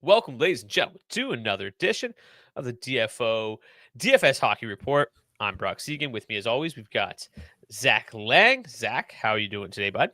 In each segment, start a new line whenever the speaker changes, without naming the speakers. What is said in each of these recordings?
Welcome, ladies and gentlemen, to another edition of the DFS Hockey Report. I'm Brock Seguin. With me, as always, we've got Zach Laing. Zach, how are you doing today, bud?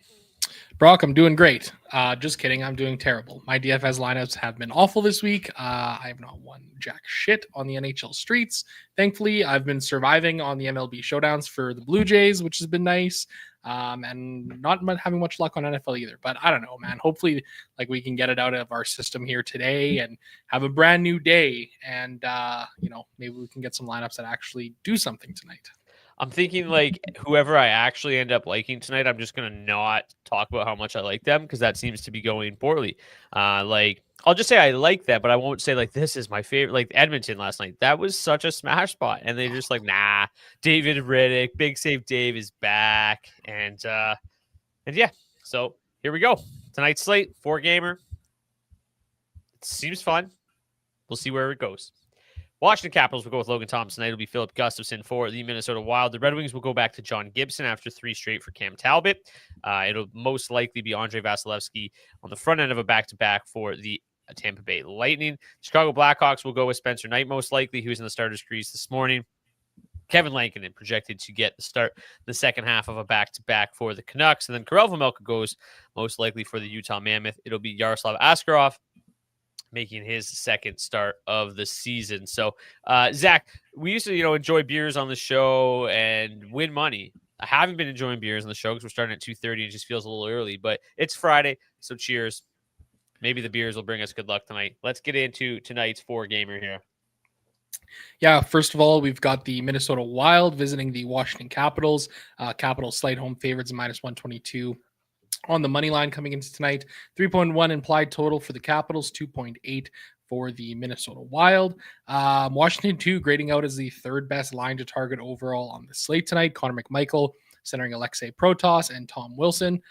Brock, I'm doing great. Just kidding. I'm doing terrible. My DFS lineups have been awful this week. I have not won jack shit on the NHL streets. Thankfully, I've been surviving on the MLB showdowns for the Blue Jays, which has been nice. And not having much luck on NFL either. But I don't know, man. Hopefully, we can get it out of our system here today and have a brand new day. And maybe we can get some lineups that actually do something tonight.
I'm thinking whoever I actually end up liking tonight, I'm just going to not talk about how much I like them because that seems to be going poorly. I'll just say I like that, but I won't say this is my favorite. Like Edmonton last night, that was such a smash spot. And they're just nah, David Riddick, Big Save Dave is back. And yeah, so here we go. Tonight's slate, 4-gamer. It seems fun. We'll see where it goes. Washington Capitals will go with Logan Thompson. It'll be Philip Gustafson for the Minnesota Wild. The Red Wings will go back to John Gibson after 3 straight for Cam Talbot. It'll most likely be Andrei Vasilevsky on the front end of a back-to-back for the Tampa Bay Lightning. Chicago Blackhawks will go with Spencer Knight, most likely, who's in the starter's crease this morning. Kevin Lankinen projected to get the start the second half of a back-to-back for the Canucks. And then Karel Vejmelka goes most likely for the Utah Mammoth. It'll be Yaroslav Askarov making his second start of the season. So, Zach, we used to, enjoy beers on the show and win money. I haven't been enjoying beers on the show because we're starting at 2:30. It just feels a little early, but it's Friday, so cheers. Maybe the beers will bring us good luck tonight. Let's get into tonight's 4-gamer here.
Yeah, first of all, we've got the Minnesota Wild visiting the Washington Capitals. Capitals slight home favorites -122. On the money line coming into tonight, 3.1 implied total for the Capitals, 2.8 for the Minnesota Wild. Washington 2 grading out as the third best line to target overall on the slate tonight. Connor McMichael centering Alexei Protas and Tom Wilson.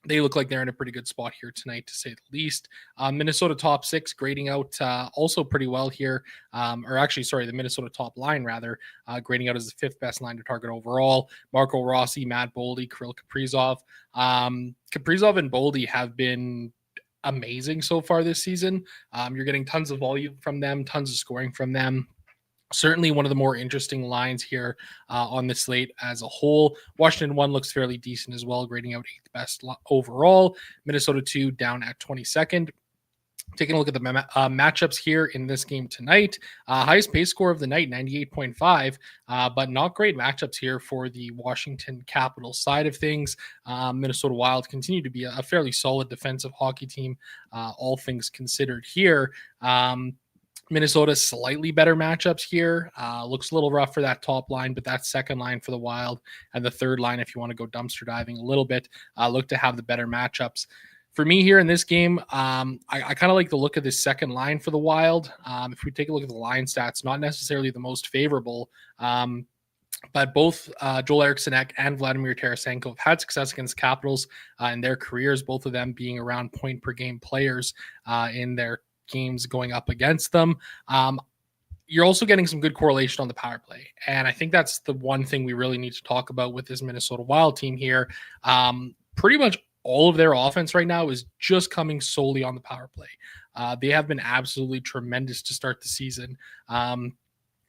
They look like they're in a pretty good spot here tonight, to say the least. Minnesota top 6 grading out also pretty well here. The Minnesota top line, rather, grading out as the 5th best line to target overall. Marco Rossi, Matt Boldy, Kirill Kaprizov. Kaprizov and Boldy have been amazing so far this season. You're getting tons of volume from them, tons of scoring from them. Certainly one of the more interesting lines here on the slate as a whole. Washington 1 looks fairly decent as well, grading out 8th best overall. Minnesota 2 down at 22nd. Taking a look at the matchups here in this game tonight. Highest pace score of the night, 98.5, but not great matchups here for the Washington Capitals side of things. Minnesota Wild continue to be a fairly solid defensive hockey team, all things considered here. Minnesota slightly better matchups here. Looks a little rough for that top line, but that second line for the Wild and the third line, if you want to go dumpster diving a little bit, look to have the better matchups. For me here in this game, I kind of like the look of this second line for the Wild. If we take a look at the line stats, not necessarily the most favorable, but both Joel Eriksson Ek and Vladimir Tarasenko have had success against Capitals in their careers, both of them being around point-per-game players in their games going up against them. You're also getting some good correlation on the power play. And I think that's the one thing we really need to talk about with this Minnesota Wild team here. Pretty much all of their offense right now is just coming solely on the power play. They have been absolutely tremendous to start the season.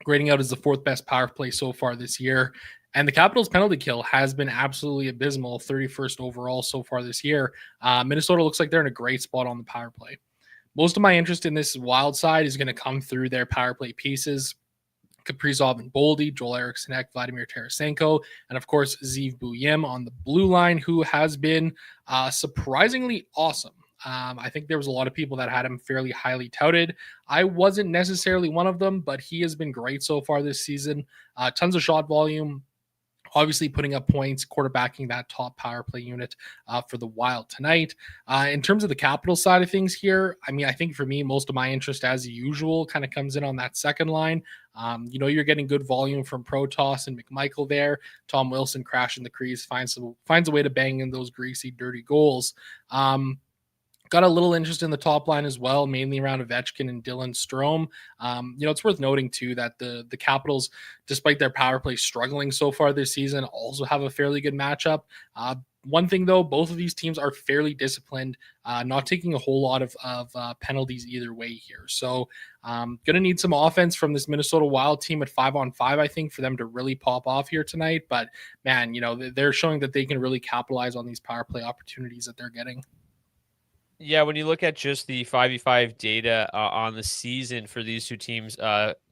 Grading out as the 4th best power play so far this year. And the Capitals penalty kill has been absolutely abysmal, 31st overall so far this year. Minnesota looks like they're in a great spot on the power play. Most of my interest in this Wild side is going to come through their power play pieces. Kaprizov and Boldy, Joel Eriksson Ek, Vladimir Tarasenko, and of course, Zeev Buyem on the blue line, who has been surprisingly awesome. I think there was a lot of people that had him fairly highly touted. I wasn't necessarily one of them, but he has been great so far this season. Tons of shot volume. Obviously putting up points, quarterbacking that top power play unit for the Wild tonight. In terms of the Capital side of things here, I think for me, most of my interest as usual kind of comes in on that second line. You're getting good volume from Protas and McMichael there. Tom Wilson crashing the crease, finds a way to bang in those greasy, dirty goals. Got a little interest in the top line as well, mainly around Ovechkin and Dylan Strome. It's worth noting too that the Capitals, despite their power play struggling so far this season, also have a fairly good matchup. One thing though, both of these teams are fairly disciplined, not taking a whole lot of penalties either way here. So, going to need some offense from this Minnesota Wild team at 5-on-5, I think, for them to really pop off here tonight. But man, they're showing that they can really capitalize on these power play opportunities that they're getting.
Yeah, when you look at just the 5v5 data on the season for these two teams,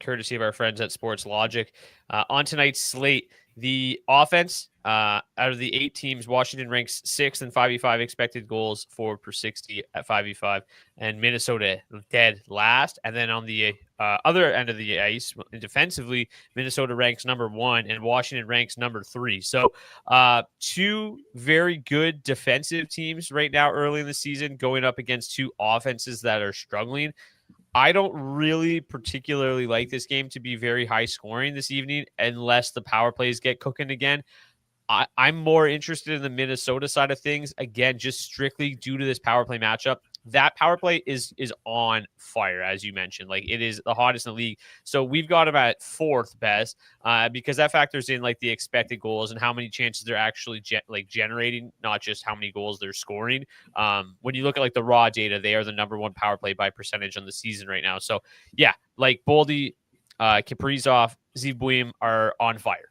courtesy of our friends at Sports Logic, on tonight's slate, the offense out of the 8 teams, Washington ranks 6th in 5v5 expected goals for per 60 at 5v5, and Minnesota dead last. And then on the other end of the ice, defensively, Minnesota ranks number 1 and Washington ranks number 3. So two very good defensive teams right now early in the season going up against two offenses that are struggling. I don't really particularly like this game to be very high scoring this evening unless the power plays get cooking again. I'm more interested in the Minnesota side of things, again, just strictly due to this power play matchup. That power play is on fire, as you mentioned. Like, it is the hottest in the league. So we've got them at 4th best because that factors in like the expected goals and how many chances they're actually generating, not just how many goals they're scoring. When you look at like the raw data, they are the number 1 power play by percentage on the season right now. So yeah, like Boldy, Kaprizov, Zivbuim are on fire.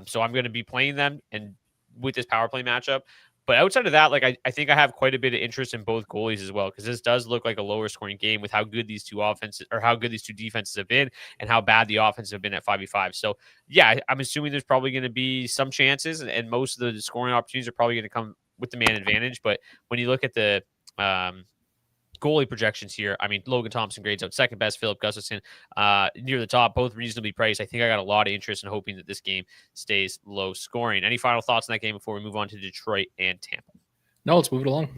So I'm going to be playing them and with this power play matchup. But outside of that, like I think I have quite a bit of interest in both goalies as well, because this does look like a lower scoring game with how good these two offenses or how good these two defenses have been and how bad the offenses have been at 5v5. So yeah, I'm assuming there's probably going to be some chances, and most of the scoring opportunities are probably going to come with the man advantage. But when you look at the goalie projections here, I mean, Logan Thompson grades out second best, Philip Gustafson near the top, both reasonably priced. I think I got a lot of interest in hoping that this game stays low scoring. Any final thoughts on that game before we move on to Detroit and Tampa?
No, let's move it along.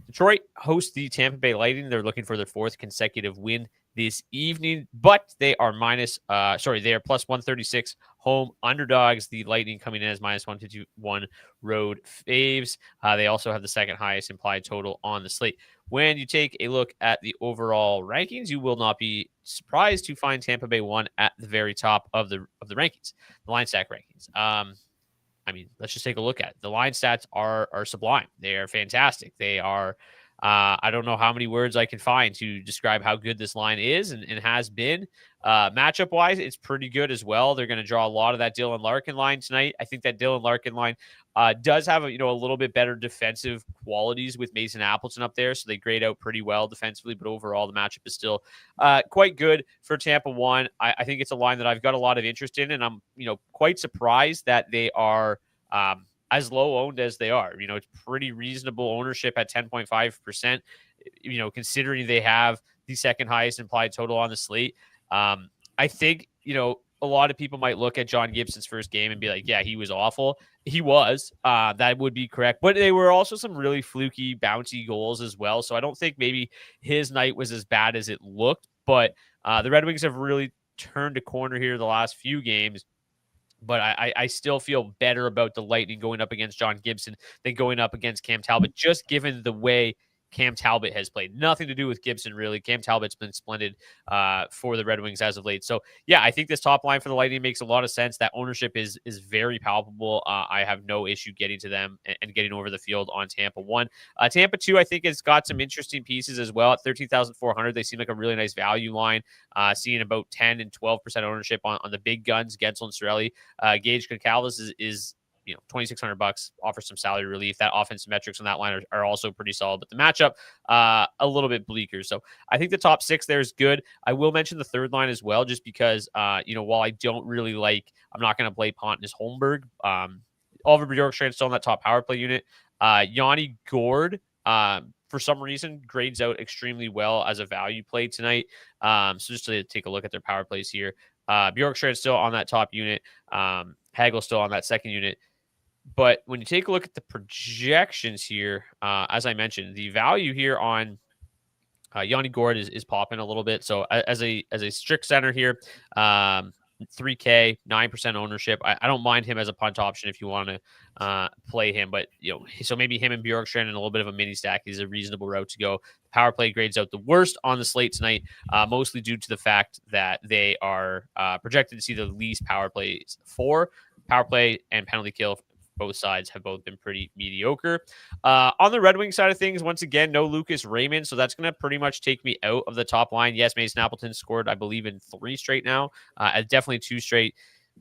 Detroit hosts the Tampa Bay Lightning. They're looking for their 4th consecutive win this evening, but they are they are plus 136 home underdogs. The Lightning coming in as minus 151 road faves. They also have the second highest implied total on the slate. When you take a look at the overall rankings, you will not be surprised to find Tampa Bay 1 at the very top of the rankings, the line stack rankings. I mean, let's just take a look at it. The line stats are sublime. They are fantastic. They are, I don't know how many words I can find to describe how good this line is and has been. Matchup wise, it's pretty good as well. They're going to draw a lot of that Dylan Larkin line tonight. I think that Dylan Larkin line does have a little bit better defensive qualities with Mason Appleton up there, so they grade out pretty well defensively. But overall, the matchup is still quite good for Tampa 1. I think it's a line that I've got a lot of interest in, and I'm quite surprised that they are as low owned as they are. It's pretty reasonable ownership at 10.5%. Considering they have the second highest implied total on the slate. I think, a lot of people might look at John Gibson's first game and be like, yeah, he was awful. He was. That would be correct. But they were also some really fluky, bouncy goals as well. So I don't think maybe his night was as bad as it looked. But the Red Wings have really turned a corner here the last few games. But I still feel better about the Lightning going up against John Gibson than going up against Cam Talbot, just given the way Cam Talbot has played. Nothing to do with Gibson, really. Cam Talbot's been splendid for the Red Wings as of late. So, yeah, I think this top line for the Lightning makes a lot of sense. That ownership is very palpable. I have no issue getting to them and getting over the field on Tampa 1. Tampa 2, I think, has got some interesting pieces as well. At 13,400, they seem like a really nice value line, seeing about 10 and 12% ownership on the big guns, Gensel and Cirelli. Gage Goncalves is $2,600, offers some salary relief. That offensive metrics on that line are also pretty solid, but the matchup a little bit bleaker. So I think the top 6 there is good. I will mention the third line as well, just because while I don't really I'm not going to play Pontus Holmberg. Oliver Bjorkstrand still on that top power play unit. Yanni Gourde, for some reason, grades out extremely well as a value play tonight. So just to take a look at their power plays here. Bjorkstrand still on that top unit. Hagel still on that second unit. But when you take a look at the projections here, as I mentioned, the value here on Yanni Gourde is popping a little bit. So as a strict center here, 3K, 9% ownership. I don't mind him as a punt option if you want to play him, but so maybe him and Bjorkstrand and a little bit of a mini stack is a reasonable route to go. Power play grades out the worst on the slate tonight, mostly due to the fact that they are projected to see the least power plays for. Power play and penalty kill, both sides have both been pretty mediocre. On the Red Wings side of things, once again, no Lucas Raymond, so that's going to pretty much take me out of the top line. Yes, Mason Appleton scored, I believe, in 3 straight now, definitely 2 straight.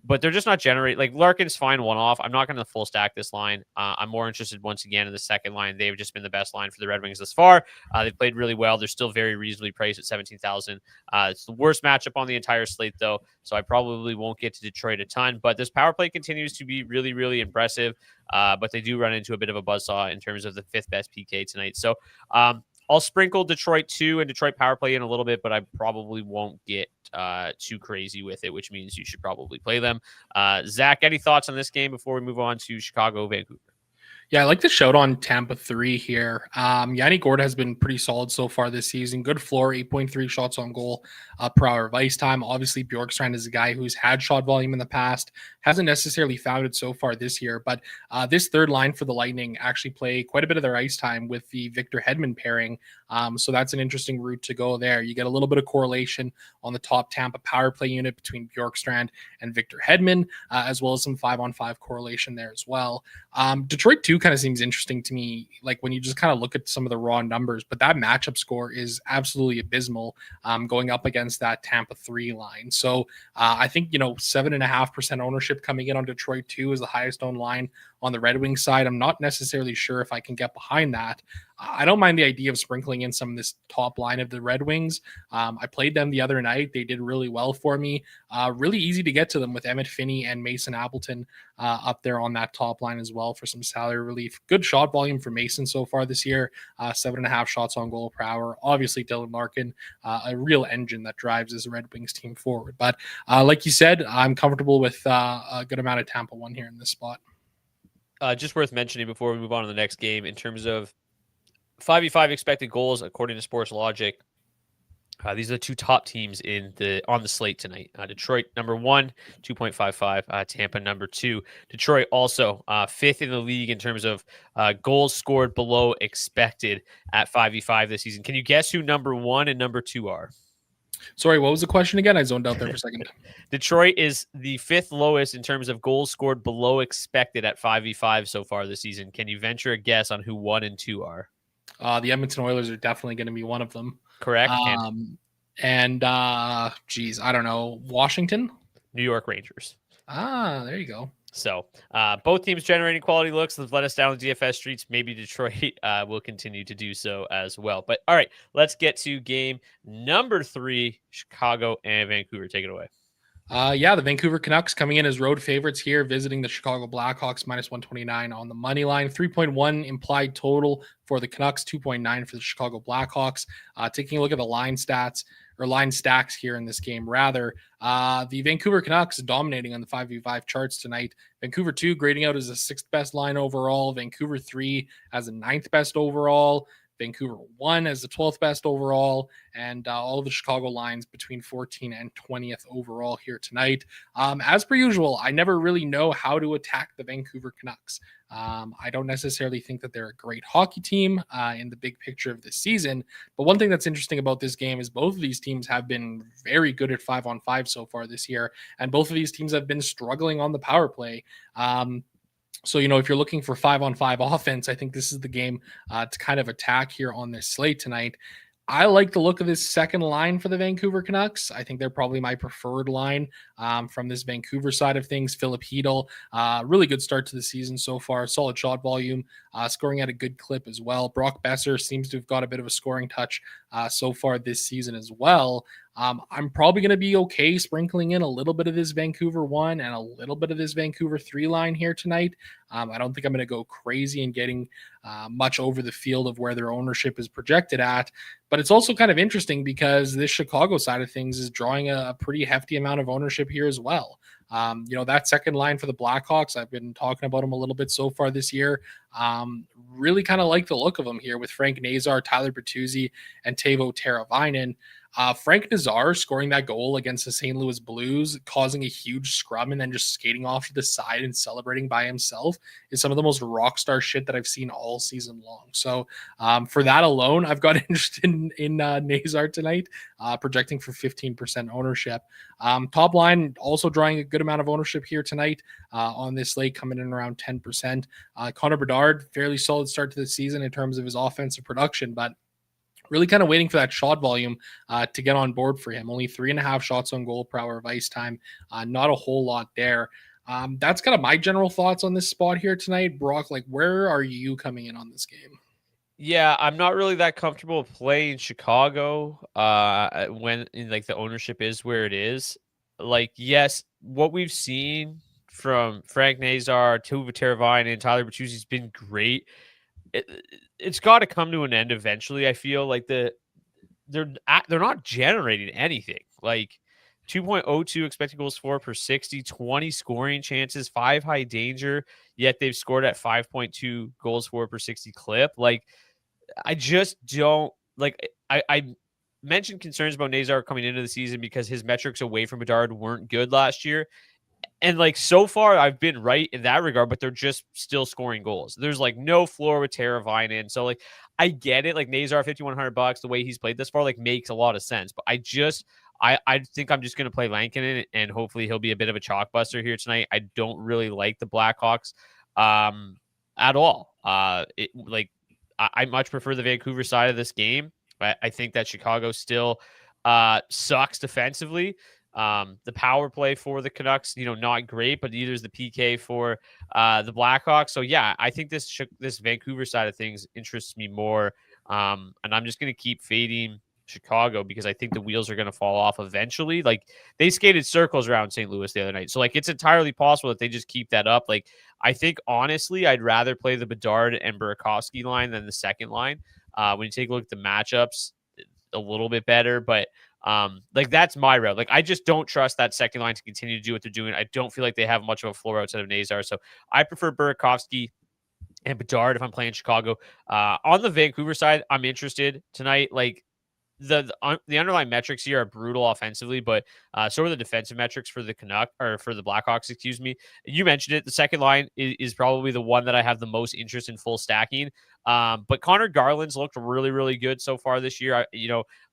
But they're just not generate. Like Larkin's fine one off. I'm not going to full stack this line. I'm more interested once again in the second line. They've just been the best line for the Red Wings thus far. They've played really well. They're still very reasonably priced at 17,000. It's the worst matchup on the entire slate though, so I probably won't get to Detroit a ton. But this power play continues to be really, really impressive. But they do run into a bit of a buzzsaw in terms of the 5th best PK tonight. So I'll sprinkle Detroit 2 and Detroit power play in a little bit, but I probably won't get too crazy with it, which means you should probably play them. Zach, any thoughts on this game before we move on to Chicago, Vancouver?
Yeah, I like the shout on Tampa 3 here. Yanni Gord has been pretty solid so far this season. Good floor, 8.3 shots on goal per hour of ice time. Obviously, Bjorkstrand is a guy who's had shot volume in the past. Hasn't necessarily found it so far this year, but this third line for the Lightning actually play quite a bit of their ice time with the Victor Hedman pairing. So that's an interesting route to go there. You get a little bit of correlation on the top Tampa power play unit between Bjorkstrand and Victor Hedman, as well as some 5-on-5 correlation there as well. Detroit 2 kind of seems interesting to me, like when you just kind of look at some of the raw numbers, but that matchup score is absolutely abysmal going up against that Tampa 3 line. So I think, 7.5% ownership coming in on Detroit 2 is the highest owned line on the Red Wings side. I'm not necessarily sure if I can get behind that. I don't mind the idea of sprinkling in some of this top line of the Red Wings. I played them the other night. They did really well for me. Really easy to get to them with Emmett Finney and Mason Appleton up there on that top line as well for some salary relief. Good shot volume for Mason so far this year. 7.5 shots on goal per hour. Obviously, Dylan Larkin, a real engine that drives this Red Wings team forward. But like you said, I'm comfortable with a good amount of Tampa 1 here in this spot.
Just worth mentioning before we move on to the next game, in terms of 5v5 expected goals, according to Sports Logic, these are the 2 top teams on the slate tonight. Detroit number 1, 2.55. Tampa number 2. Detroit also 5th in the league in terms of goals scored below expected at 5v5 this season. Can you guess who number 1 and number 2 are?
Sorry, what was the question again? I zoned out there for a second.
Detroit is the 5th lowest in terms of goals scored below expected at 5v5 so far this season. Can you venture a guess on who 1 and 2 are?
The Edmonton Oilers are definitely going to be one of them.
Correct.
Geez, I don't know. Washington?
New York Rangers.
There you go.
So both teams generating quality looks. They've let us down the DFS streets. Maybe Detroit will continue to do so as well. But all right, let's get to game number 3, Chicago and Vancouver. Take it away.
The Vancouver Canucks coming in as road favorites here, visiting the Chicago Blackhawks, minus 129 on the money line. 3.1 implied total for the Canucks, 2.9 for the Chicago Blackhawks. Taking a look at the line stats, or line stacks here in this game, rather. The Vancouver Canucks dominating on the 5v5 charts tonight. Vancouver 2 grading out as the 6th best line overall. Vancouver 3 as the 9th best overall. Vancouver 1 as the 12th best overall, and all of the Chicago lines between 14 and 20th overall here tonight. As per usual, I never really know how to attack the Vancouver Canucks. I don't necessarily think that they're a great hockey team in the big picture of this season, but one thing that's interesting about this game is both of these teams have been very good at 5-on-5 so far this year, and both of these teams have been struggling on the power play. So, if you're looking for 5-on-5 offense, I think this is the game to kind of attack here on this slate tonight. I like the look of this second line for the Vancouver Canucks. I think they're probably my preferred line from this Vancouver side of things. Philip Hedl, really good start to the season so far. Solid shot volume, scoring at a good clip as well. Brock Besser seems to have got a bit of a scoring touch so far this season as well. I'm probably going to be okay sprinkling in a little bit of this Vancouver 1 and a little bit of this Vancouver 3 line here tonight. I don't think I'm going to go crazy and getting much over the field of where their ownership is projected at. But it's also kind of interesting because this Chicago side of things is drawing a pretty hefty amount of ownership here as well. That second line for the Blackhawks, I've been talking about them a little bit so far this year. Really kind of like the look of them here with Frank Nazar, Tyler Bertuzzi, and Teuvo Teravainen. Frank Nazar scoring that goal against the St. Louis Blues, causing a huge scrum and then just skating off to the side and celebrating by himself is some of the most rock star shit that I've seen all season long. So for that alone, I've got interested in Nazar tonight, projecting for 15% ownership. Top line also drawing a good amount of ownership here tonight on this slate, coming in around 10%. Connor Bedard, fairly solid start to the season in terms of his offensive production, but really kind of waiting for that shot volume to get on board for him. Only 3.5 shots on goal per hour of ice time. Not a whole lot there. That's kind of my general thoughts on this spot here tonight. Brock, like, where are you coming in on this game?
Yeah, I'm not really that comfortable playing Chicago when like the ownership is where it is. Like, yes, what we've seen from Frank Nazar, Tuva Teravainen, and Tyler Bertuzzi's been great. It's got to come to an end eventually. I feel like they're not generating anything. Like 2.02 expected goals for per 60, 20 scoring chances, 5 high danger, yet they've scored at 5.2 goals for per 60 clip. Like, I just don't like. I mentioned concerns about Nazar coming into the season because his metrics away from Bedard weren't good last year. And like so far, I've been right in that regard, but they're just still scoring goals. There's like no floor with Teravainen. So like I get it. Like Nazar, $5,100, the way he's played this far, like makes a lot of sense. But I think I'm just gonna play Lankinen and hopefully he'll be a bit of a chalk buster here tonight. I don't really like the Blackhawks at all. I much prefer the Vancouver side of this game. I think that Chicago still sucks defensively. The power play for the Canucks, not great, but neither is the PK for the Blackhawks. So yeah, I think this Vancouver side of things interests me more. And I'm just going to keep fading Chicago because I think the wheels are going to fall off eventually. Like they skated circles around St. Louis the other night. So like it's entirely possible that they just keep that up. Like I think honestly, I'd rather play the Bedard and Burakovsky line than the second line. When you take a look at the matchups, a little bit better, but like that's my route. Like I just don't trust that second line to continue to do what they're doing. I don't feel like they have much of a floor outside of Nazar. So I prefer Burakovsky and Bedard if I'm playing Chicago. On the Vancouver side, I'm interested tonight. Like the underlying metrics here are brutal offensively, but so are the defensive metrics for the for the Blackhawks. Excuse me. You mentioned it. The second line is probably the one that I have the most interest in full stacking. But Connor Garland's looked really, really good so far this year.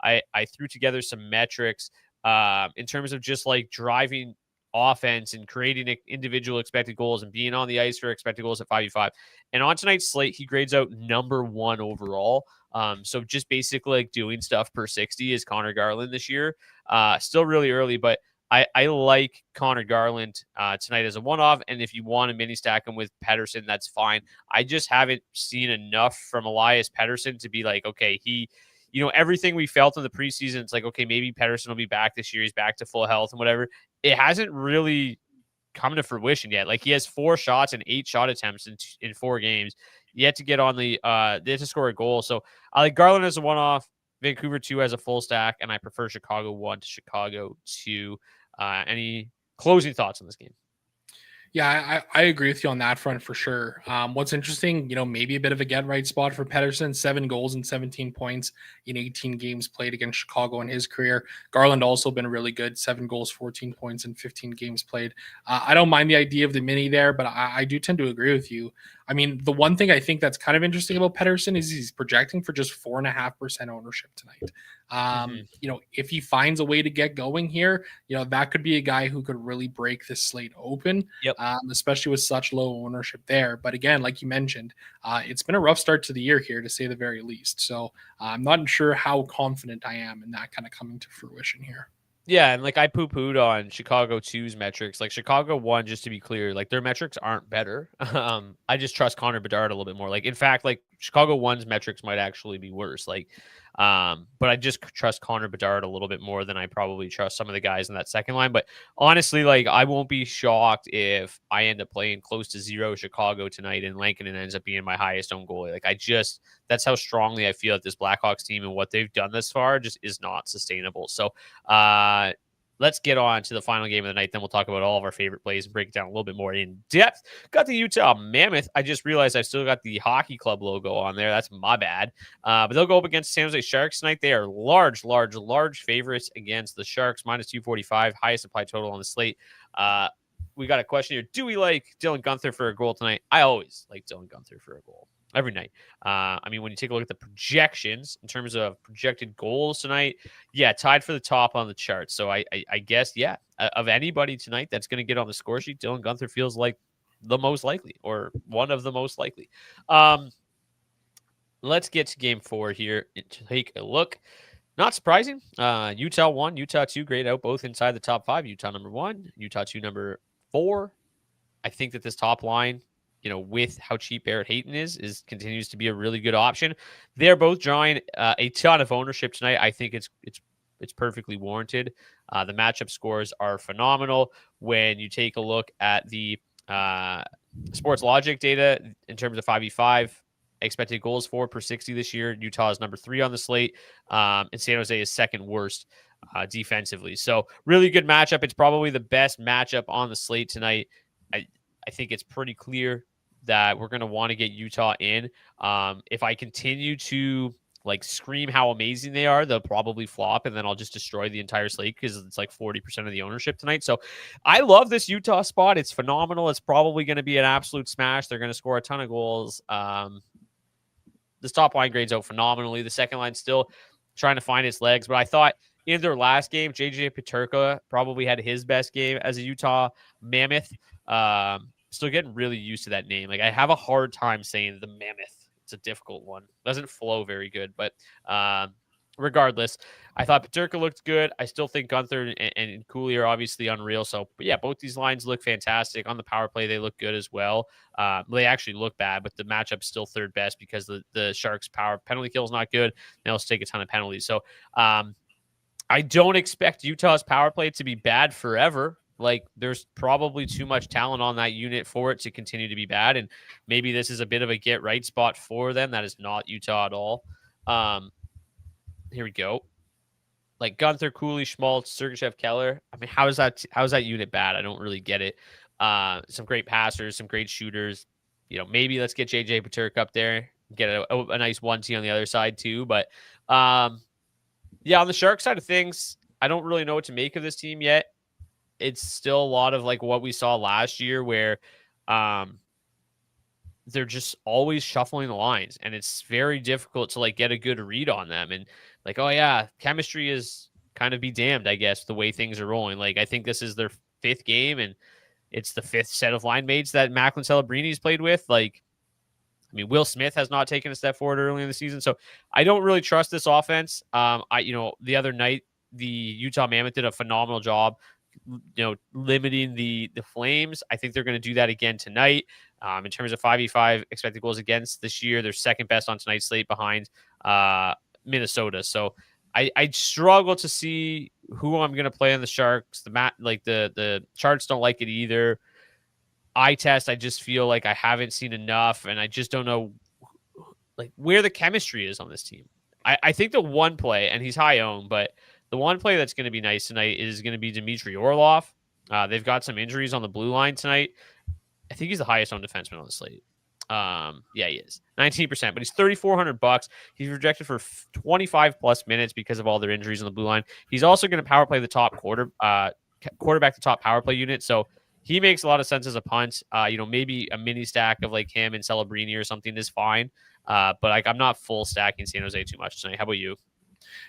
I threw together some metrics in terms of just like driving offense and creating individual expected goals and being on the ice for expected goals at 5v5. And on tonight's slate, he grades out #1 overall. So just basically like doing stuff per 60 is Connor Garland this year. Still really early, but I like Connor Garland tonight as a one-off. And if you want to mini stack him with Pettersson, that's fine. I just haven't seen enough from Elias Pettersson to be like, okay, everything we felt in the preseason, it's like, okay, maybe Pettersson will be back this year. He's back to full health and whatever. It hasn't really come to fruition yet. Like he has 4 shots and 8 shot attempts in 4 games. Yet to get on they have to score a goal. So I like Garland as a one-off, Vancouver 2 as a full stack, and I prefer Chicago 1 to Chicago 2. Any closing thoughts on this game?
Yeah, I agree with you on that front for sure. What's interesting, maybe a bit of a get right spot for Pettersson, 7 goals and 17 points in 18 games played against Chicago in his career. Garland also been really good, 7 goals, 14 points in 15 games played. I don't mind the idea of the mini there, but I do tend to agree with you. I mean, the one thing I think that's kind of interesting about Pettersson is he's projecting for just 4.5% ownership tonight. If he finds a way to get going here, that could be a guy who could really break this slate open.
Yep.
Especially with such low ownership there. But again, like you mentioned, it's been a rough start to the year here, to say the very least. So I'm not sure how confident I am in that kind of coming to fruition here.
Yeah, and like I poo-pooed on Chicago 2's metrics. Like Chicago 1, just to be clear, like their metrics aren't better. I just trust Connor Bedard a little bit more. Like in fact, like Chicago 1's metrics might actually be worse. Like but I just trust Connor Bedard a little bit more than I probably trust some of the guys in that second line. But honestly, like I won't be shocked if I end up playing close to 0 Chicago tonight and Lankinen ends up being my highest own goalie. Like that's how strongly I feel that this Blackhawks team and what they've done this far just is not sustainable. So let's get on to the final game of the night. Then we'll talk about all of our favorite plays and break it down a little bit more in depth. Got the Utah Mammoth. I just realized I've still got the hockey club logo on there. That's my bad. But they'll go up against San Jose Sharks tonight. They are large favorites against the Sharks, minus 245, highest implied total on the slate. We got a question here. Do we like Dylan Guenther for a goal tonight? I always like Dylan Guenther for a goal every night. I mean, when you take a look at the projections in terms of projected goals tonight, yeah, tied for the top on the chart. So I guess, yeah, of anybody tonight that's going to get on the score sheet, Dylan Guenther feels like the most likely or one of the most likely. Let's get to game 4 here and take a look. Not surprising. Utah 1, Utah 2, grayed out both inside the top 5. Utah number 1, Utah 2 number 4. I think that this top line, with how cheap Barrett Hayton is continues to be a really good option. They're both drawing a ton of ownership tonight. I think it's perfectly warranted. The matchup scores are phenomenal. When you take a look at the Sports Logic data in terms of 5v5, expected goals for per 60 this year, Utah is number 3 on the slate, and San Jose is second worst defensively. So really good matchup. It's probably the best matchup on the slate tonight. I think it's pretty clear that we're going to want to get Utah in. If I continue to scream how amazing they are, they'll probably flop, and then I'll just destroy the entire slate because it's 40% of the ownership tonight. So I love this Utah spot. It's phenomenal. It's probably going to be an absolute smash. They're going to score a ton of goals. This top line grades out phenomenally. The second line still trying to find its legs, but I thought in their last game, JJ Peterka probably had his best game as a Utah Mammoth. Still getting really used to that name. I have a hard time saying the Mammoth. It's a difficult one. Doesn't flow very good, but regardless, I thought Peterka looked good. I still think Guenther and Cooley are obviously unreal. So, but yeah, both these lines look fantastic. On the power play, they look good as well. They actually look bad, but the matchup's still third best because the Sharks' power penalty kill is not good. They also take a ton of penalties. So I don't expect Utah's power play to be bad forever. There's probably too much talent on that unit for it to continue to be bad. And maybe this is a bit of a get right spot for them. That is not Utah at all. Here we go. Guenther, Cooley, Schmaltz, Sergachev, Keller. I mean, how is that unit bad? I don't really get it. Some great passers, some great shooters. Maybe let's get JJ Peterka up there, get a nice 1T on the other side too. But yeah, on the Sharks side of things, I don't really know what to make of this team yet. It's still a lot of what we saw last year where they're just always shuffling the lines, and it's very difficult to get a good read on them. And oh yeah, chemistry is kind of be damned, I guess, the way things are rolling. I think this is their 5th game, and it's the 5th set of line mates that Macklin Celebrini's played with. I mean, Will Smith has not taken a step forward early in the season, so I don't really trust this offense. The other night, the Utah Mammoth did a phenomenal job, limiting the Flames. I think they're going to do that again tonight. In terms of 5v5 expected goals against this year, they're second best on tonight's slate behind Minnesota. So I struggle to see who I'm going to play on the Sharks. The charts don't like it either. Eye test, I just feel like I haven't seen enough, and I just don't know where the chemistry is on this team. I think the one play, and he's high owned, but the one play that's going to be nice tonight is going to be Dmitry Orlov. They've got some injuries on the blue line tonight. I think he's the highest owned defenseman on the slate. Yeah, he is 19%, but he's $3,400. He's projected for 25 plus minutes because of all their injuries on the blue line. He's also going to power play the top quarterback, the top power play unit. So he makes a lot of sense as a punt. Maybe a mini stack of him and Celebrini or something is fine. But I'm not full stacking San Jose too much tonight. How about you?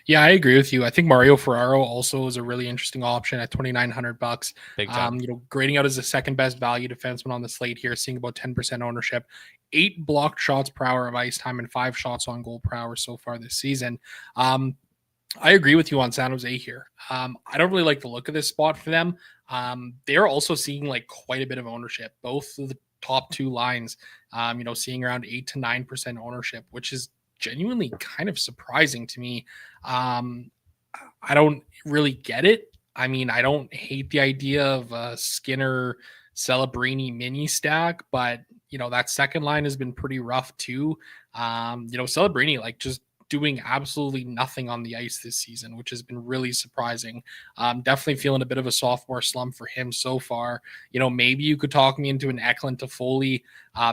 Yeah, I agree with you. I think Mario Ferraro also is a really interesting option at $2,900.
Big time.
Grading out as the second best value defenseman on the slate here, seeing about 10% ownership, 8 blocked shots per hour of ice time, and 5 shots on goal per hour so far this season. I agree with you on San Jose here. I don't really like the look of this spot for them. They're also seeing quite a bit of ownership. Both of the top 2 lines, seeing around 8 to 9% ownership, which is genuinely kind of surprising to me. I don't really get it. I mean, I don't hate the idea of a Skinner Celebrini mini stack, but that second line has been pretty rough too. Celebrini, just doing absolutely nothing on the ice this season, which has been really surprising. Definitely feeling a bit of a sophomore slump for him so far. Maybe you could talk me into an Eklund to Foley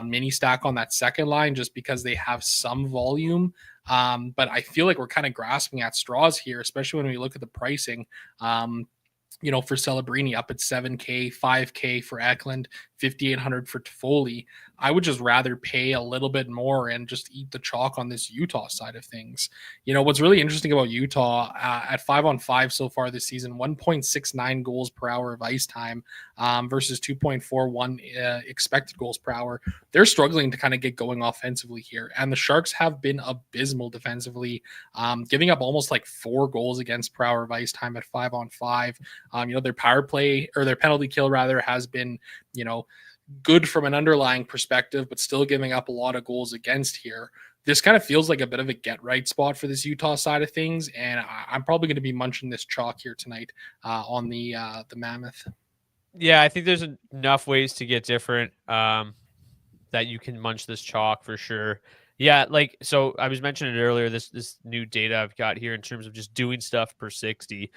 mini stack on that second line just because they have some volume. But I feel like we're kind of grasping at straws here, especially when we look at the pricing. For Celebrini up at 7K, 5K for Eklund, 5,800 for Toffoli. I would just rather pay a little bit more and just eat the chalk on this Utah side of things. What's really interesting about Utah at 5-on-5 so far this season, 1.69 goals per hour of ice time versus 2.41 expected goals per hour. They're struggling to kind of get going offensively here. And the Sharks have been abysmal defensively, giving up almost like 4 goals against per hour of ice time at 5-on-5. Their power play or their penalty kill rather has been, good from an underlying perspective, but still giving up a lot of goals against here. This kind of feels like a bit of a get right spot for this Utah side of things. And I'm probably going to be munching this chalk here tonight on the Mammoth.
Yeah, I think there's enough ways to get different that you can munch this chalk for sure. Yeah, so I was mentioning it earlier, this new data I've got here in terms of just doing stuff per 60,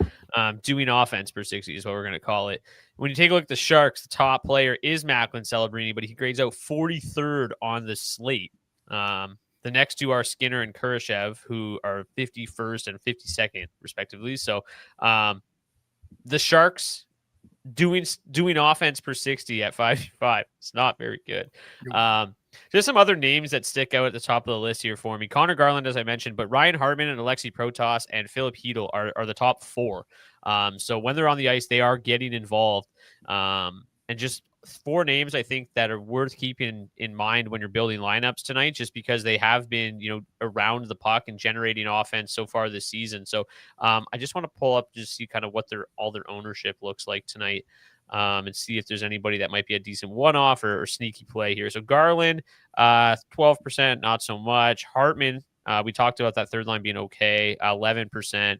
doing offense per 60 is what we're going to call it. When you take a look at the Sharks, the top player is Macklin Celebrini, but he grades out 43rd on the slate. The next two are Skinner and Kurashev, who are 51st and 52nd, respectively. So the Sharks doing offense per 60 at 5-5. It's not very good. There's some other names that stick out at the top of the list here for me. Connor Garland, as I mentioned, but Ryan Hartman and Alexei Protas and Philip Hedl are the top 4. So when they're on the ice, they are getting involved. And just 4 names I think that are worth keeping in mind when you're building lineups tonight, just because they have been, around the puck and generating offense so far this season. So I just want to pull up just see kind of what all their ownership looks like tonight. And see if there's anybody that might be a decent one-off or sneaky play here. So Garland, 12%, not so much. Hartman, we talked about that third line being okay, 11%.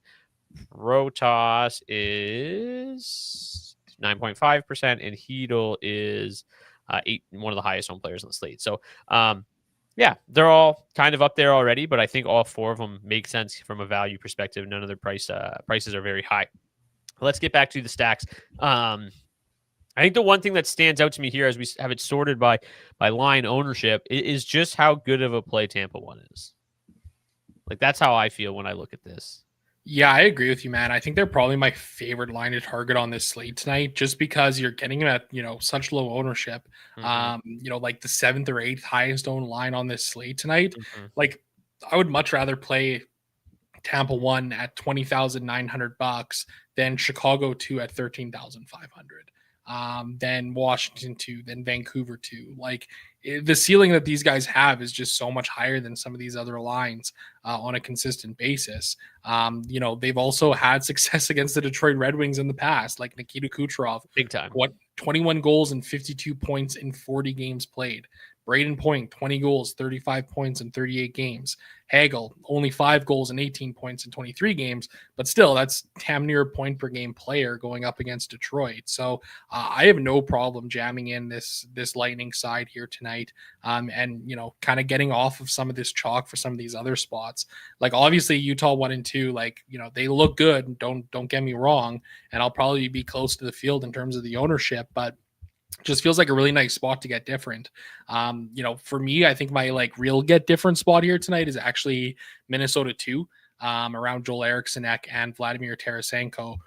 Protas is 9.5%, and Hedl is 8, one of the highest home players on the slate. So, yeah, they're all kind of up there already, but I think all 4 of them make sense from a value perspective. None of their prices are very high. Let's get back to the stacks. I think the one thing that stands out to me here as we have it sorted by line ownership is just how good of a play Tampa 1 is. That's how I feel when I look at this.
Yeah, I agree with you, man. I think they're probably my favorite line to target on this slate tonight, just because you're getting them at, such low ownership.
Mm-hmm.
Like the 7th or 8th highest owned line on this slate tonight.
Mm-hmm.
I would much rather play Tampa 1 at $20,900 than Chicago 2 at $13,500. Then Washington 2, then Vancouver 2. The ceiling that these guys have is just so much higher than some of these other lines on a consistent basis. They've also had success against the Detroit Red Wings in the past, like Nikita Kucherov.
Big time.
21 goals and 52 points in 40 games played. Braden Point, 20 goals, 35 points in 38 games. Hagel, only 5 goals and 18 points in 23 games, but still, that's damn near a point per game player going up against Detroit. So I have no problem jamming in this Lightning side here tonight, and kind of getting off of some of this chalk for some of these other spots. Obviously, Utah 1 and 2, they look good. Don't get me wrong, and I'll probably be close to the field in terms of the ownership, but just feels like a really nice spot to get different. For me, I think my real get different spot here tonight is actually Minnesota 2, around Joel Eriksson and Vladimir Tarasenko.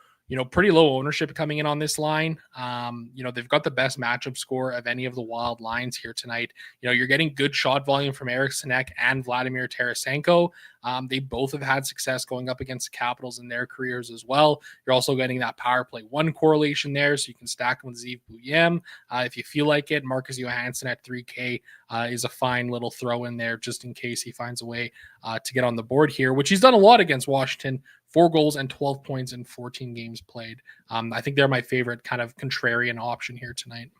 Pretty low ownership coming in on this line. They've got the best matchup score of any of the Wild lines here tonight. You're getting good shot volume from Eriksson and Vladimir Tarasenko. They both have had success going up against the Capitals in their careers as well. You're also getting that power play 1 correlation there, so you can stack them with Zeev Bouillem if you feel like it. Marcus Johansson at 3K is a fine little throw in there just in case he finds a way to get on the board here, which he's done a lot against Washington. 4 goals and 12 points in 14 games played. I think they're my favorite kind of contrarian option here tonight.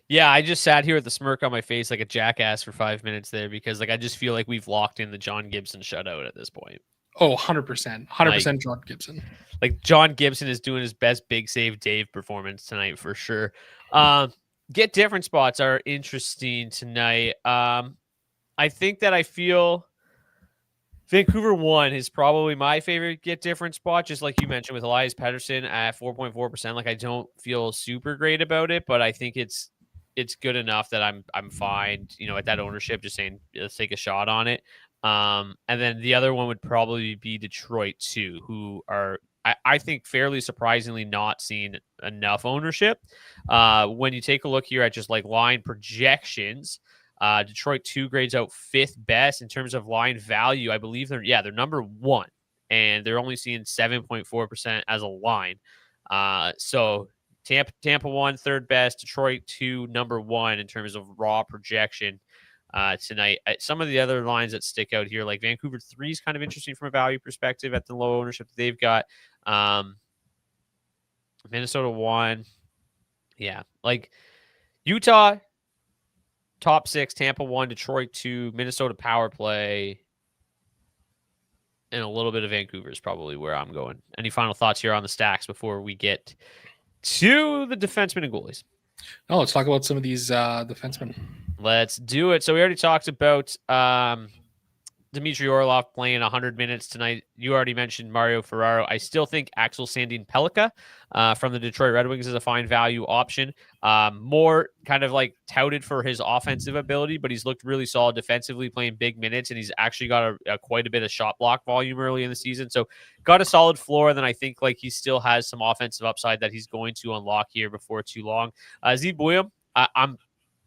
Yeah, I just sat here with a smirk on my face like a jackass for 5 minutes there because I just feel like we've locked in the John Gibson shutout at this point.
Oh, 100%. 100% John Gibson.
John Gibson is doing his best Big Save Dave performance tonight for sure. Get different spots are interesting tonight. I think that I feel Vancouver 1 is probably my favorite get different spot, just like you mentioned with Elias Pettersson at 4.4%. Like I don't feel super great about it, but I think it's good enough that I'm fine, at that ownership, just saying let's take a shot on it. And then the other one would probably be Detroit too, who are I think fairly surprisingly not seeing enough ownership. When you take a look here at just like line projections, Detroit 2 grades out 5th best in terms of line value. I believe they're number 1, and they're only seeing 7.4% as a line. So Tampa 1, 3rd best, Detroit 2, number 1 in terms of raw projection tonight. Some of the other lines that stick out here, like Vancouver 3 is kind of interesting from a value perspective at the low ownership that they've got. Minnesota 1. Yeah. Like Utah, top 6, Tampa 1, Detroit 2, Minnesota power play, and a little bit of Vancouver is probably where I'm going. Any final thoughts here on the stacks before we get to the defensemen and goalies?
Oh, let's talk about some of these defensemen.
Let's do it. So we already talked about Dmitry Orlov playing 100 minutes tonight. You already mentioned Mario Ferraro. I still think Axel Sandin Pellikka from the Detroit Red Wings is a fine value option. More kind of like touted for his offensive ability, but he's looked really solid defensively, playing big minutes, and he's actually got quite a bit of shot block volume early in the season. So got a solid floor. And then I think like he still has some offensive upside that he's going to unlock here before too long. Zeev Buium, I'm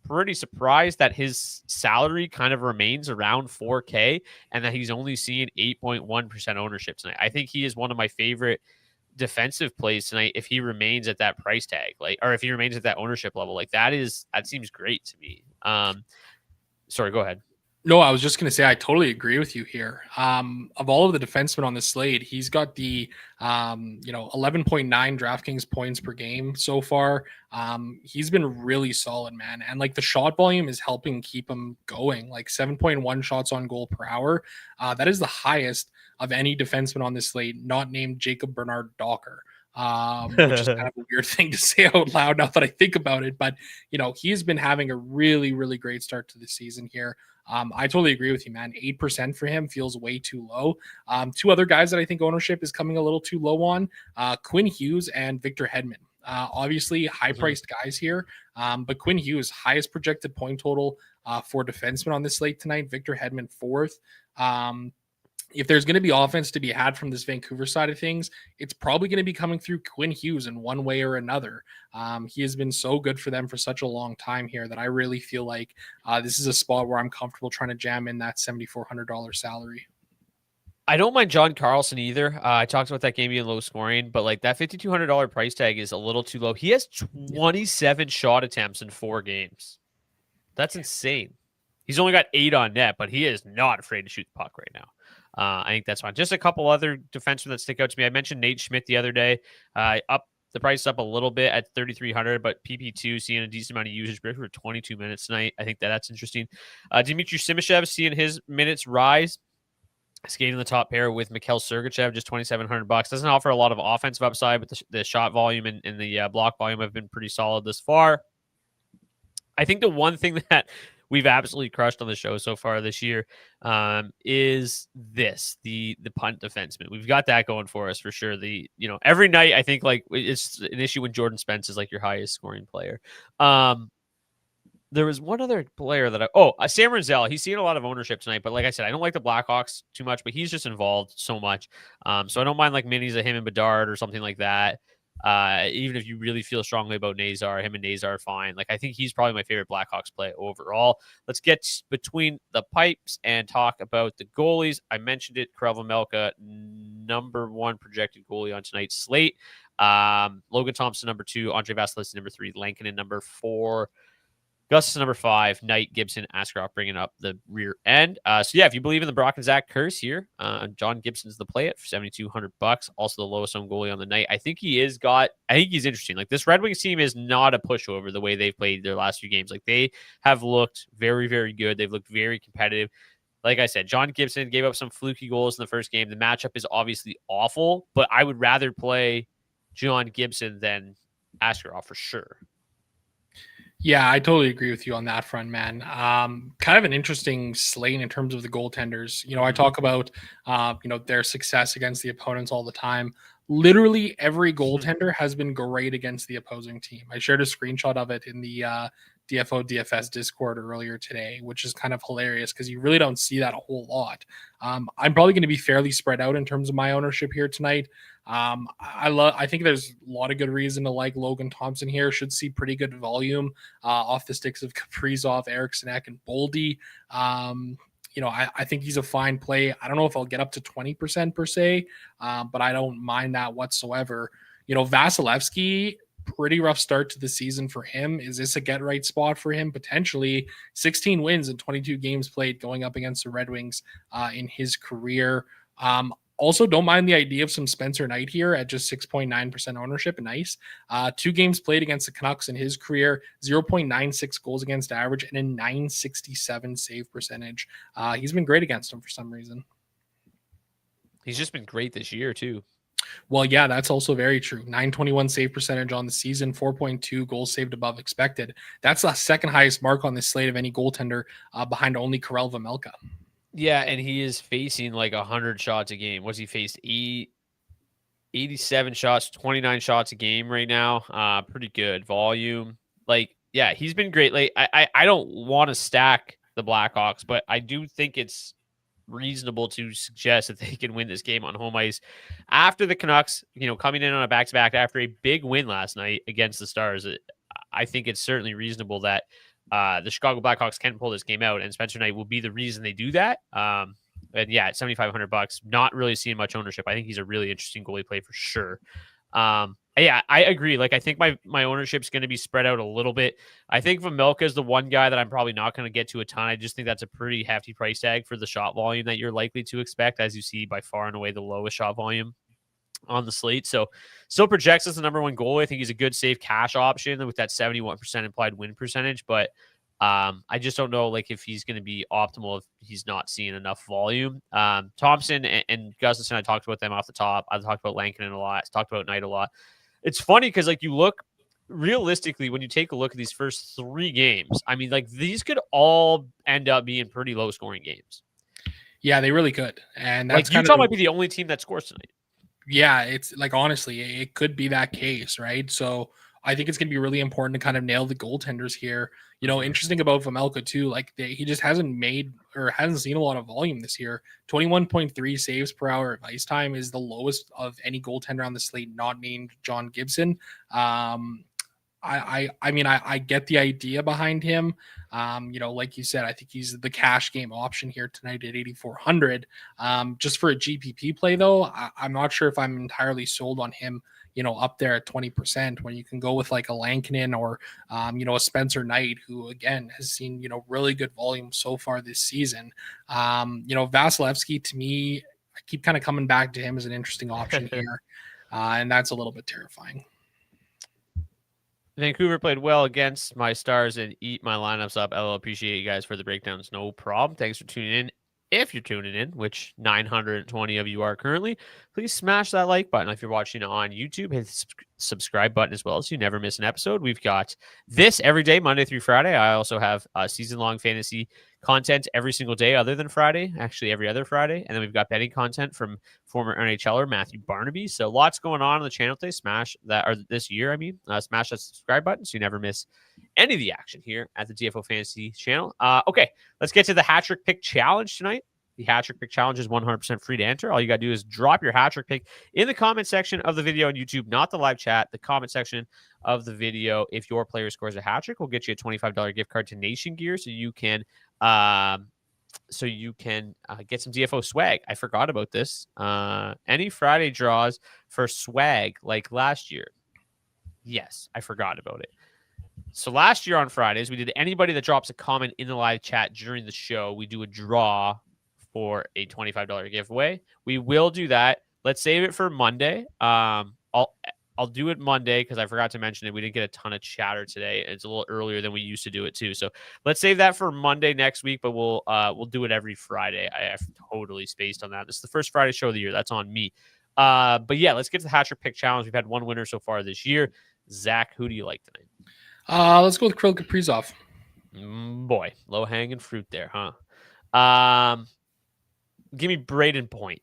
pretty surprised that his salary kind of remains around 4K and that he's only seeing 8.1% ownership tonight. I think he is one of my favorite defensive plays tonight if he remains at that price tag, or if he remains at that ownership level. That seems great to me. Sorry, go ahead.
No, I was just going to say I totally agree with you here. Of all of the defensemen on the slate, he's got the 11.9 DraftKings points per game so far. He's been really solid, man, and like the shot volume is helping keep him going. Like 7.1 shots on goal per hour. That is the highest of any defenseman on this slate, not named Jacob Bernard Docker. Which is kind of a weird thing to say out loud now that I think about it. But, he's been having a really, really great start to the season here. I totally agree with you, man. 8% for him feels way too low. Two other guys that I think ownership is coming a little too low on, Quinn Hughes and Victor Hedman. Obviously, high-priced guys here, but Quinn Hughes, highest projected point total for defenseman on this slate tonight. Victor Hedman, 4th. If there's going to be offense to be had from this Vancouver side of things, it's probably going to be coming through Quinn Hughes in one way or another. He has been so good for them for such a long time here that I really feel like this is a spot where I'm comfortable trying to jam in that $7,400 salary.
I don't mind John Carlson either. I talked about that game being low scoring, but like that $5,200 price tag is a little too low. He has 27 shot attempts in 4 games. That's insane. He's only got 8 on net, but he is not afraid to shoot the puck right now. I think that's fine. Just a couple other defensemen that stick out to me. I mentioned Nate Schmidt the other day. The price up a little bit at 3,300, but PP2 seeing a decent amount of usage for 22 minutes tonight. I think that's interesting. Dmitry Simashev seeing his minutes rise, skating the top pair with Mikhail Sergachev, just $2,700. Doesn't offer a lot of offensive upside, but the shot volume and the block volume have been pretty solid this far. I think the one thing that we've absolutely crushed on the show so far this year is the punt defenseman. We've got that going for us for sure. Every night I think like it's an issue when Jordan Spence is like your highest scoring player. There was one other player that Sam Rinzel. He's seeing a lot of ownership tonight, but like I said, I don't like the Blackhawks too much, but he's just involved so much. So I don't mind like minis of him and Bedard or something like that. Even if you really feel strongly about Nazar, him and Nazar are fine. Like I think he's probably my favorite Blackhawks play overall. Let's get between the pipes and talk about the goalies. I mentioned it, Karel Vejmelka, number 1 projected goalie on tonight's slate. Logan Thompson, number 2, Andre Vasilevskiy, number 3, Lankinen, number 4. Gus is number 5, Knight, Gibson, Askarov bringing up the rear end. If you believe in the Brock and Zach curse here, John Gibson's the play at $7,200. Also the lowest owned goalie on the night. I think he's interesting. Like this Red Wings team is not a pushover the way they've played their last few games. Like they have looked very, very good. They've looked very competitive. Like I said, John Gibson gave up some fluky goals in the first game. The matchup is obviously awful, but I would rather play John Gibson than Askarov for sure.
Yeah, I totally agree with you on that front, man. Kind of an interesting slate in terms of the goaltenders. I
Mhm.
talk about their success against the opponents all the time. Literally every goaltender has been great against the opposing team. I shared a screenshot of it in the DFO DFS Discord earlier today, which is kind of hilarious because you really don't see that a whole lot. I'm probably going to be fairly spread out in terms of my ownership here tonight. I think there's a lot of good reason to like Logan Thompson here. Should see pretty good volume off the sticks of Kaprizov, Eriksson Ek, and Boldy. I think he's a fine play. I don't know if I'll get up to 20% per se, but I don't mind that whatsoever. Vasilevsky, pretty rough start to the season for him. Is this a get right spot for him? Potentially 16 wins in 22 games played going up against the Red Wings in his career. Also, don't mind the idea of some Spencer Knight here at just 6.9% ownership. Nice. 2 games played against the Canucks in his career, 0.96 goals against average, and a 967 save percentage. He's been great against them for some reason.
He's just been great this year, too.
Well, yeah, that's also very true. 921 save percentage on the season, 4.2 goals saved above expected. That's the second highest mark on this slate of any goaltender behind only Karel Vejmelka.
Yeah, and he is facing like 100 shots a game. What's he faced? 87 shots, 29 shots a game right now. Pretty good volume. Like, yeah, he's been great. Like, I don't want to stack the Blackhawks, but I do think it's reasonable to suggest that they can win this game on home ice after the Canucks, coming in on a back-to-back after a big win last night against the Stars. I think it's certainly reasonable that the Chicago Blackhawks can pull this game out, and Spencer Knight will be the reason they do that. And yeah, at $7,500, not really seeing much ownership. I think he's a really interesting goalie play for sure. Yeah, I agree. Like, I think my ownership's going to be spread out a little bit. I think Vejmelka is the one guy that I'm probably not going to get to a ton. I just think that's a pretty hefty price tag for the shot volume that you're likely to expect, as you see by far and away the lowest shot volume on the slate. So still projects as the number one goal. I think he's a good safe cash option with that 71% implied win percentage, but I just don't know like if he's going to be optimal if he's not seeing enough volume. Thompson and Gustafson, I talked about them off the top. I talked about Lankinen a lot. I talked about Knight a lot. It's funny because like you look realistically when you take a look at these first 3 games, I mean like these could all end up being pretty low scoring games.
Yeah, they really could. And that's
like Utah might be the only team that scores tonight.
Yeah, it's like honestly, it could be that case, right? So I think it's going to be really important to kind of nail the goaltenders here. Interesting about Vejmelka too, like he just hasn't made or hasn't seen a lot of volume this year. 21.3 saves per hour of ice time is the lowest of any goaltender on the slate, not named John Gibson. I mean, I get the idea behind him. Like you said, I think he's the cash game option here tonight at 8,400. Just for a GPP play, though, I'm not sure if I'm entirely sold on him. Up there at 20% when you can go with like a Lankinen or a Spencer Knight, who again has seen really good volume so far this season. Vasilevsky, to me, I keep kind of coming back to him as an interesting option here, and that's a little bit terrifying.
Vancouver played well against my Stars and eat my lineups up. LL, appreciate you guys for the breakdowns. No problem. Thanks for tuning in. If you're tuning in, which 920 of you are currently, please smash that like button. If you're watching on YouTube, hit the subscribe button as well so you never miss an episode. We've got this every day, Monday through Friday. I also have season-long fantasy content every single day other than Friday, actually every other Friday. And then we've got betting content from former NHLer Matthew Barnaby. So lots going on the channel today. Smash that, or this year, smash that subscribe button so you never miss any of the action here at the DFO Fantasy channel. Okay, let's get to the hat trick pick challenge tonight. The hat trick pick challenge is 100% free to enter. All you got to do is drop your hat trick pick in the comment section of the video on YouTube, not the live chat, the comment section of the video. If your player scores a hat trick, we'll get you a $25 gift card to Nation Gear so you can get some DFO swag. I forgot about this. Any Friday draws for swag like last year. Yes, I forgot about it. So last year on Fridays, we did anybody that drops a comment in the live chat during the show, we do a draw for a $25 giveaway. We will do that. Let's save it for Monday. I'll do it Monday because I forgot to mention it. We didn't get a ton of chatter today. It's a little earlier than we used to do it too. So let's save that for Monday next week, but we'll do it every Friday. I have totally spaced on that. This is the first Friday show of the year. That's on me. But yeah, let's get to the hat trick pick challenge. We've had one winner so far this year. Zach, who do you like tonight?
Let's go with Kirill Kaprizov.
Boy, low hanging fruit there, huh? Give me Braden Point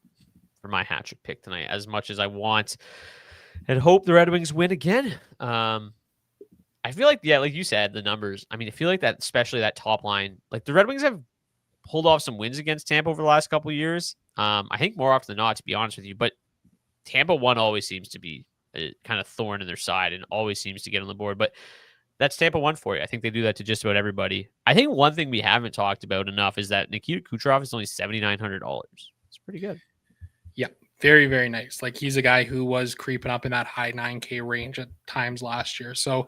for my hat trick pick tonight, as much as I want and hope the Red Wings win again. I feel like, yeah, like you said, the numbers. I mean, I feel like that, especially that top line, like the Red Wings have pulled off some wins against Tampa over the last couple of years. I think more often than not, to be honest with you, but Tampa 1 always seems to be a kind of thorn in their side and always seems to get on the board. But that's Tampa 1 for you. I think they do that to just about everybody. I think one thing we haven't talked about enough is that Nikita Kucherov is only $7,900. It's pretty good.
Yeah, very, very nice. Like he's a guy who was creeping up in that high 9K range at times last year. So,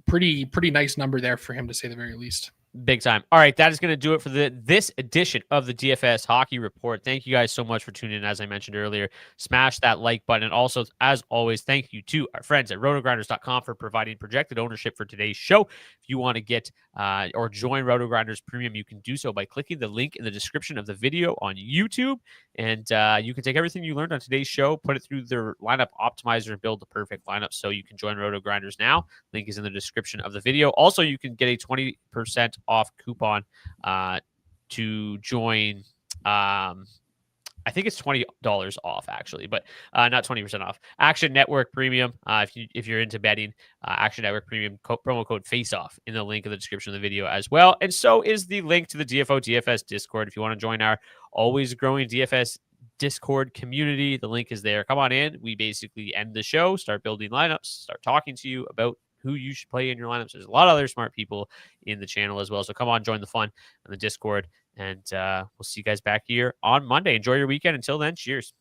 pretty nice number there for him, to say the very least.
Big time. All right, that is going to do it for this edition of the DFS Hockey Report. Thank you guys so much for tuning in. As I mentioned earlier, smash that like button. And also, as always, thank you to our friends at rotogrinders.com for providing projected ownership for today's show. If you want to get or join RotoGrinders Premium, you can do so by clicking the link in the description of the video on YouTube. And you can take everything you learned on today's show, put it through their lineup optimizer, and build the perfect lineup so you can join RotoGrinders now. Link is in the description of the video. Also, you can get a 20% off coupon to join. I think it's $20 off actually, but not 20% off. Action Network Premium. If you're into betting, Action Network Premium promo code FACEOFF in the link in the description of the video as well. And so is the link to the DFO DFS Discord. If you want to join our always growing DFS Discord community, the link is there. Come on in. We basically end the show, start building lineups, start talking to you about who you should play in your lineups. There's a lot of other smart people in the channel as well. So come on, join the fun in the Discord, and we'll see you guys back here on Monday. Enjoy your weekend. Until then, cheers.